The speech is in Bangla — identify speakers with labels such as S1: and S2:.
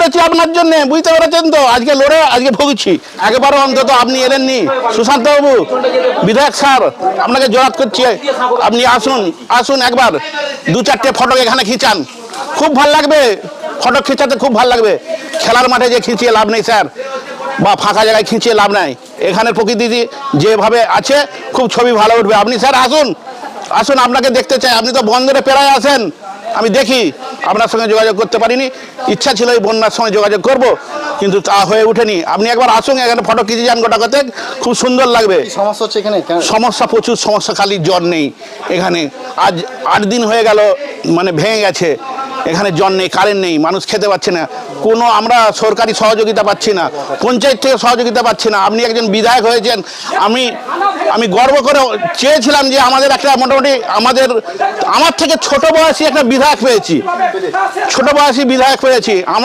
S1: লড়েছি আপনার জন্য, বুঝতে পেরেছেন তো? আজকে লড়ে আজকে ভুগছি। একবারও অন্তত আপনি এলেননি সুশান্ত বাবু, বিধায়ক স্যার, আপনাকে জোরাত করছি, আপনি আসুন, আসুন একবার 2-4টে ফটো এখানে খিচান, খুব ভাল লাগবে। ফটো খিচাতে খুব ভাল লাগবে। খেলার মাঠে যে খিঁচিয়ে লাভ নেই স্যার, বা ফাঁকা জায়গায় খিঁচিয়ে লাভ নাই। এখানের প্রকৃতি যেভাবে আছে খুব ছবি ভালো উঠবে। আপনি স্যার আসুন, আসুন, আপনাকে দেখতে চাই। আপনি তো বন্দরে পেরায় আসেন, আমি দেখি। আপনার সঙ্গে যোগাযোগ করতে পারিনি, ইচ্ছা ছিল এই বন্যার সময় যোগাযোগ করব, কিন্তু তা হয়ে ওঠেনি। আপনি একবার আসুন, এখানে ফটো খিঁচে যান গোটা কতক, খুব সুন্দর লাগবে।
S2: সমস্যা হচ্ছে এখানে?
S1: সমস্যা প্রচুর সমস্যা, খালি জল নেই এখানে। আজ 8 দিন হয়ে গেল, মানে ভেঙে গেছে। এখানে জল নেই, কারেন্ট নেই, মানুষ খেতে পাচ্ছে না, কোনো আমরা সরকারি সহযোগিতা পাচ্ছি না, পঞ্চায়েত থেকে সহযোগিতা পাচ্ছি না। আপনি একজন বিধায়ক হয়েছেন, আমি গর্ব করে চেয়েছিলাম যে আমাদের একটা মোটামুটি আমার থেকে ছোট বয়সী একটা বিধায়ক পেয়েছি, ছোট বয়সী বিধায়ক পেয়েছি।